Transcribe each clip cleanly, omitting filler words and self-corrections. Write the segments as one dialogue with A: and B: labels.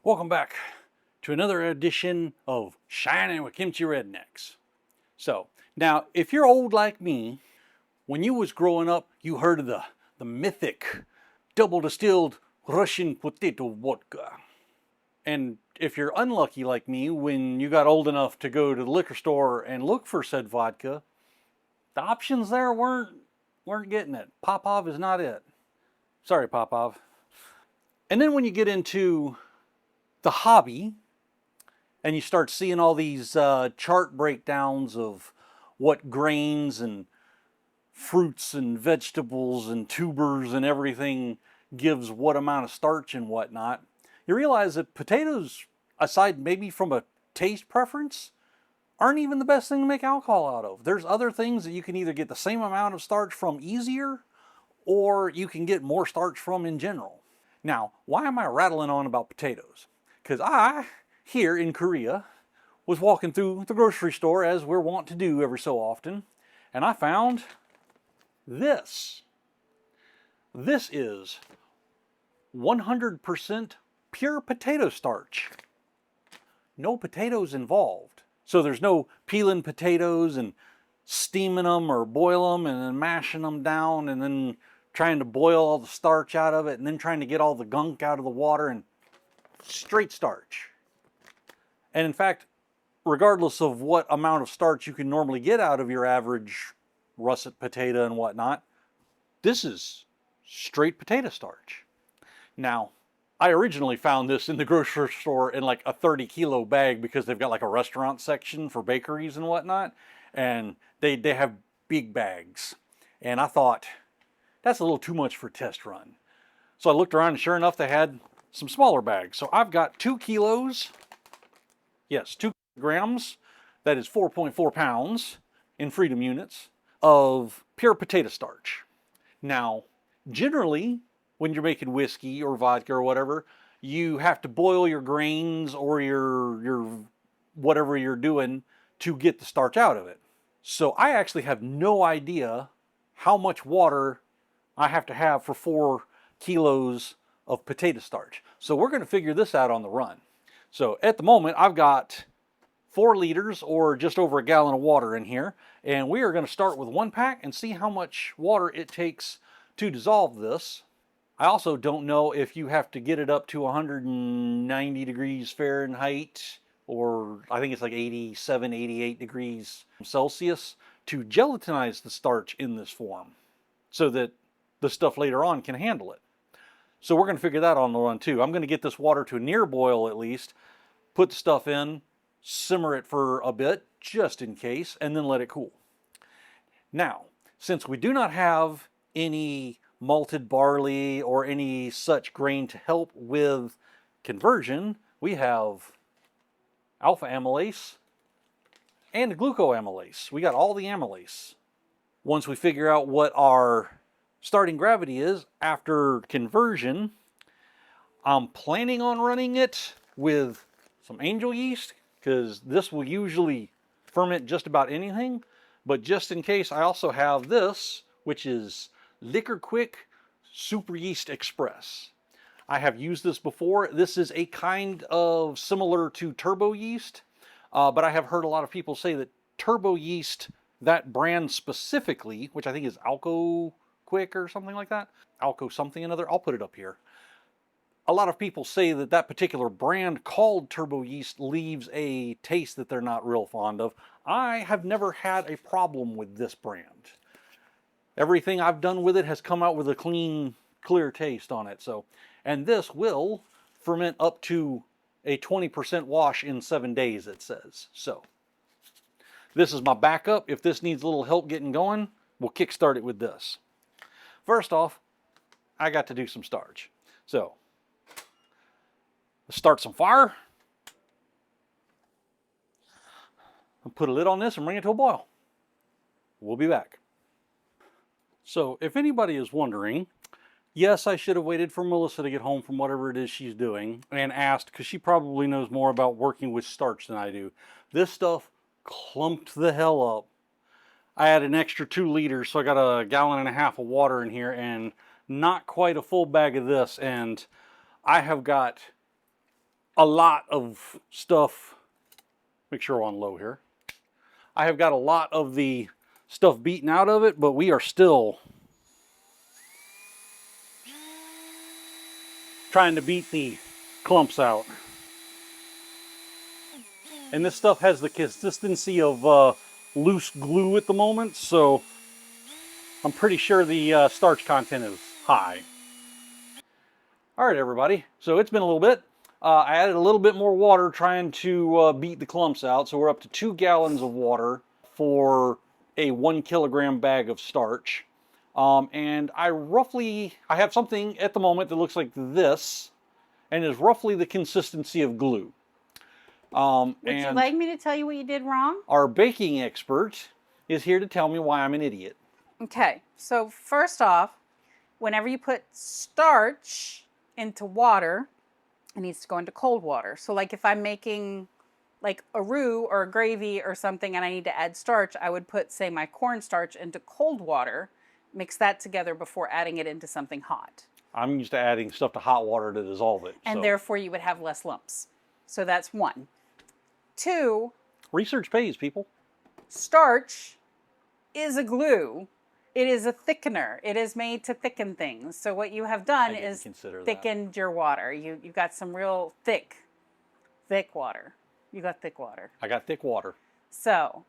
A: Welcome back to another edition of Shining with KimchiRednecks. So, now, if you're old like me, when you was growing up, you heard of the mythic double distilled Russian potato vodka. And if you're unlucky like me, when you got old enough to go to the liquor store and look for said vodka, the options there weren't getting it. Popov is not it. Sorry, Popov. And then when you get into the hobby and you start seeing all these chart breakdowns of what grains and fruits and vegetables and tubers and everything gives what amount of starch and whatnot, you realize that potatoes, aside maybe from a taste preference, aren't even the best thing to make alcohol out of. There's other things that you can either get the same amount of starch from easier, or you can get more starch from in general. Now, why am I rattling on about potatoes? Because I, here in Korea, was walking through the grocery store as we're wont to do every so often, and I found this. This is 100% pure potato starch. No potatoes involved. So there's no peeling potatoes and steaming them or boil them and then mashing them down and then trying to boil all the starch out of it and then trying to get all the gunk out of the water, and straight starch. And in fact, regardless of what amount of starch you can normally get out of your average russet potato and whatnot, this is straight potato starch. Now, I originally found this in the grocery store in like a 30-kilo bag because they've got like a restaurant section for bakeries and whatnot, and they have big bags. And I thought, that's a little too much for a test run. So I looked around and sure enough they had some smaller bags. So I've got 2 kilos, yes, 2 grams, that is 4.4 pounds in freedom units of pure potato starch. Now, generally, when you're making whiskey or vodka or whatever, you have to boil your grains or your whatever you're doing to get the starch out of it. So I actually have no idea how much water I have to have for 4 kilos of potato starch. So we're going to figure this out on the run. So at the moment, I've got 4 liters or just over a gallon of water in here, and we are going to start with 1 pack and see how much water it takes to dissolve this. I also don't know if you have to get it up to 190 degrees Fahrenheit, or I think it's like 87, 88 degrees Celsius to gelatinize the starch in this form so that the stuff later on can handle it. So we're going to figure that on the run too. I'm going to get this water to a near boil at least, put the stuff in, simmer it for a bit just in case, and then let it cool. Now, since we do not have any malted barley or any such grain to help with conversion, we have alpha amylase and glucoamylase. We got all the amylase. Once we figure out what our starting gravity is after conversion, I'm planning on running it with some angel yeast because this will usually ferment just about anything. But just in case, I also have this, which is Liquor Quick Super Yeast Express. I have used this before. This is a kind of similar to turbo yeast, but I have heard a lot of people say that turbo yeast, that brand specifically, which I think is Alco Quick or something like that, Alco something another, I'll put it up here. A lot of people say that that particular brand called turbo yeast leaves a taste that they're not real fond of. I have never had a problem with this brand. Everything I've done with it has come out with a clean, clear taste on it. So, and this will ferment up to a 20% wash in 7 days, it says. So, this is my backup. If this needs a little help getting going, we'll kickstart it with this. First off, I got to do some starch. So, let's start some fire. I'll put a lid on this and bring it to a boil. We'll be back. So if anybody is wondering, yes, I should have waited for Melissa to get home from whatever it is she's doing and asked, because she probably knows more about working with starch than I do. This stuff clumped the hell up. I had an extra 2 liters, so I got a gallon and a half of water in here and not quite a full bag of this. And I have got a lot of stuff. Make sure we're on low here. I have got a lot of the stuff beaten out of it, but we are still trying to beat the clumps out. And this stuff has the consistency of loose glue at the moment, so I'm pretty sure the starch content is high. All right, everybody. So it's been a little bit. I added a little bit more water trying to beat the clumps out. So we're up to 2 gallons of water for a 1 kilogram bag of starch. And I have something at the moment that looks like this and is roughly the consistency of glue.
B: Would you like me to tell you what you did wrong?
A: Our baking expert is here to tell me why I'm an idiot.
B: Okay, so first off, whenever you put starch into water, it needs to go into cold water. So like if I'm making like a roux or a gravy or something and I need to add starch, I would put, say, my cornstarch into cold water, mix that together before adding it into something hot.
A: I'm used to adding stuff to hot water to dissolve it.
B: And therefore you would have less lumps. So that's 1. 2,
A: research pays, people.
B: Starch is a glue. It is a thickener. It is made to thicken things. So what you have done is thickened your water. You got some real thick water. You got thick water.
A: I got thick water. So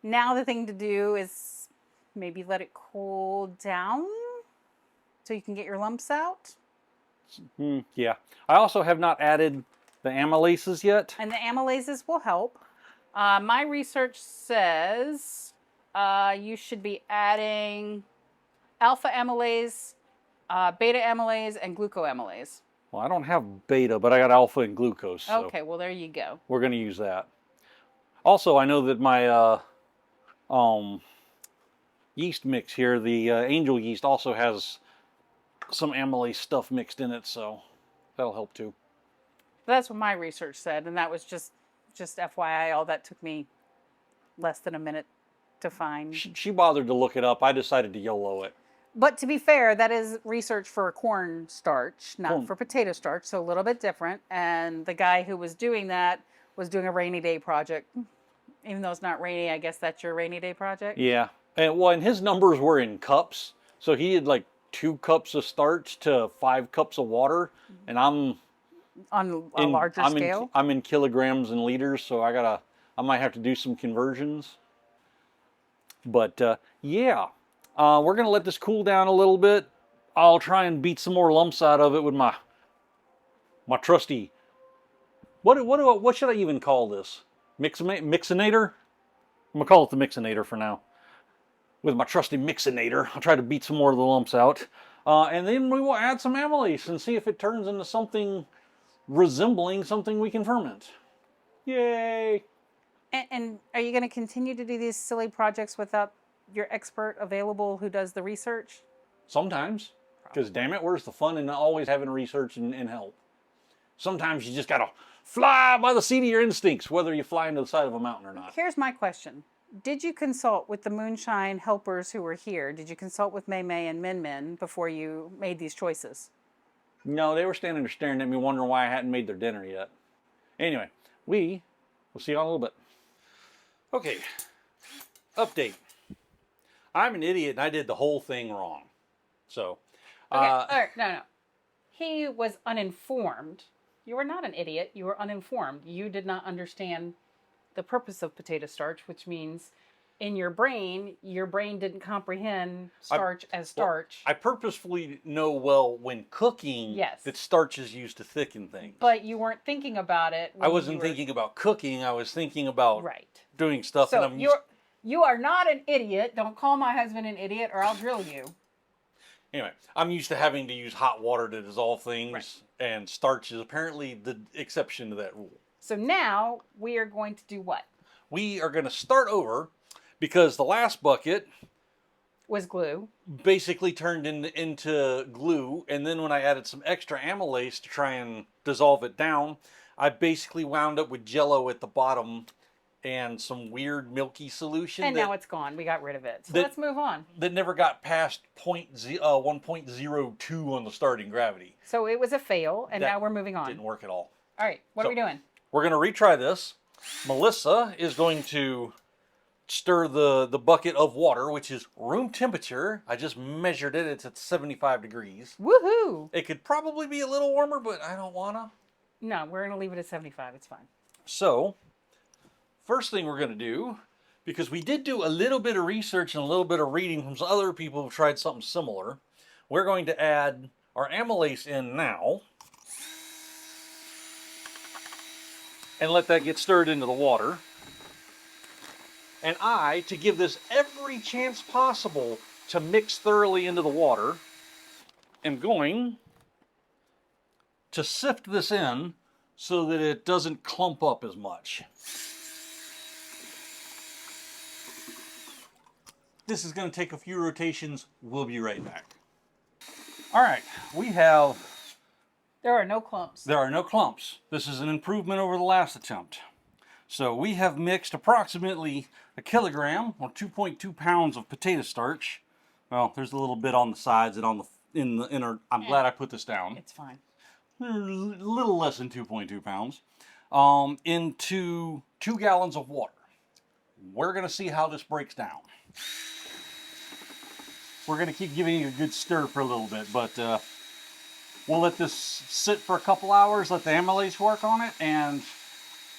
B: now the thing to do is maybe let it cool down so you can get your lumps out.
A: Yeah. I also have not added the amylases yet.
B: And the amylases will help. My research says you should be adding alpha amylase, beta amylase, and glucoamylase.
A: Well, I don't have beta, but I got alpha and glucose. So
B: okay, well, there you go.
A: We're going to use that. Also, I know that my yeast mix here, the angel yeast, also has some amylase stuff mixed in it, so that'll help too.
B: That's what my research said, and that was just FYI. All that took me less than a minute to find.
A: She bothered to look it up. I decided to YOLO it.
B: But to be fair, that is research for corn starch, not for potato starch, so a little bit different. And the guy who was doing that was doing a rainy day project. Even though it's not rainy, I guess that's your rainy day project?
A: Yeah. And his numbers were in cups. So he did like 2 cups of starch to 5 cups of water. And I'm
B: on a larger scale?
A: I'm in kilograms and liters, so I might have to do some conversions. But yeah, we're going to let this cool down a little bit. I'll try and beat some more lumps out of it with my trusty, what should I even call this? Mixinator? I'm going to call it the mixinator for now. With my trusty mixinator, I'll try to beat some more of the lumps out. And then we will add some amylase and see if it turns into something resembling something we can ferment. Yay!
B: And are you going to continue to do these silly projects without your expert available who does the research?
A: Sometimes. Because damn it, where's the fun in always having research and help? Sometimes you just got to fly by the seat of your instincts, whether you fly into the side of a mountain or not.
B: Here's my question. Did you consult with the moonshine helpers who were here? Did you consult with May May and Min Min before you made these choices?
A: No, they were standing there staring at me wondering why I hadn't made their dinner yet. Anyway, we'll see you in a little bit. Okay, update. I'm an idiot and I did the whole thing wrong. So,
B: okay, all right, no. He was uninformed. You were not an idiot. You were uninformed. You did not understand the purpose of potato starch, which means in your brain didn't comprehend starch as starch.
A: Well, I purposefully know when cooking that starch is used to thicken things.
B: But you weren't thinking about it.
A: I wasn't thinking about cooking. I was thinking about doing stuff.
B: So you are not an idiot. Don't call my husband an idiot or I'll drill you.
A: Anyway, I'm used to having to use hot water to dissolve things, and starch is apparently the exception to that rule.
B: So now we are going to do what?
A: We are going to start over because the last bucket
B: was glue.
A: Basically turned into glue, and then when I added some extra amylase to try and dissolve it down, I basically wound up with Jell-O at the bottom and some weird milky solution.
B: And now it's gone. We got rid of it. So let's move on.
A: That never got past 1.02 on the starting gravity.
B: So it was a fail, and now we're moving on.
A: Didn't work at all.
B: All right, what are we doing?
A: We're going to retry this. Melissa is going to stir the bucket of water, which is room temperature. I just measured it. It's at 75 degrees.
B: Woohoo!
A: It could probably be a little warmer, but I don't want to.
B: No, we're going to leave it at 75. It's fine.
A: So, first thing we're going to do, because we did do a little bit of research and a little bit of reading from some other people who tried something similar, we're going to add our amylase in now and let that get stirred into the water. And to give this every chance possible to mix thoroughly into the water, am going to sift this in so that it doesn't clump up as much. This is going to take a few rotations. We'll be right back. All right,
B: There are no clumps.
A: there are no clumps. This is an improvement over the last attempt. So we have mixed approximately a kilogram or 2.2 pounds of potato starch. Well, there's a little bit on the sides and on the inner. I'm glad I put this down.
B: It's fine.
A: A little less than 2.2 pounds into 2 gallons of water. We're going to see how this breaks down. We're going to keep giving it a good stir for a little bit, but we'll let this sit for a couple hours, let the amylase work on it, and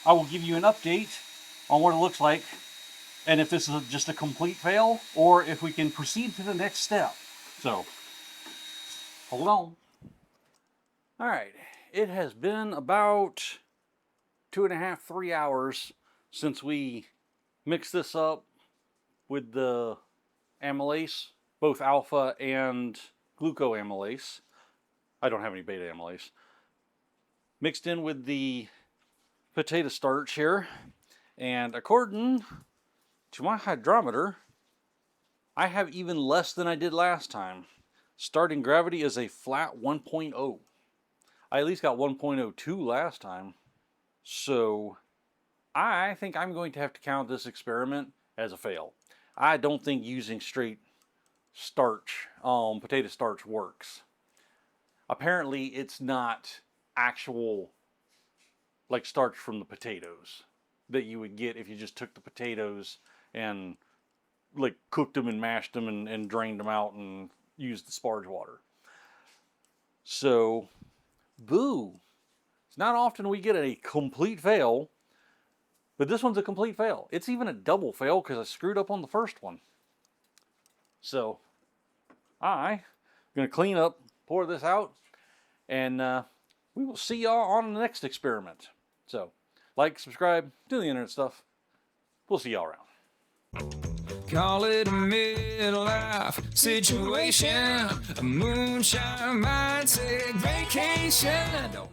A: I will give you an update on what it looks like and if this is just a complete fail or if we can proceed to the next step. So, hold on. All right, it has been about 2.5, 3 hours since we mixed this up with the amylase, both alpha and glucoamylase. I don't have any beta amylase. Mixed in with the potato starch here, and according to my hydrometer, I have even less than I did last time. Starting gravity is a flat 1.0. I at least got 1.02 last time. So I think I'm going to have to count this experiment as a fail. I don't think using straight starch, potato starch works. Apparently it's not actual like starch from the potatoes that you would get if you just took the potatoes and like cooked them and mashed them and drained them out and used the sparge water. So, boo. It's not often we get a complete fail, but this one's a complete fail. It's even a double fail because I screwed up on the first one. So, I'm going to clean up, pour this out, and we will see y'all on the next experiment. So, like, subscribe, do the internet stuff. We'll see y'all around.
C: Call it a midlife situation, a moonshine mindset vacation.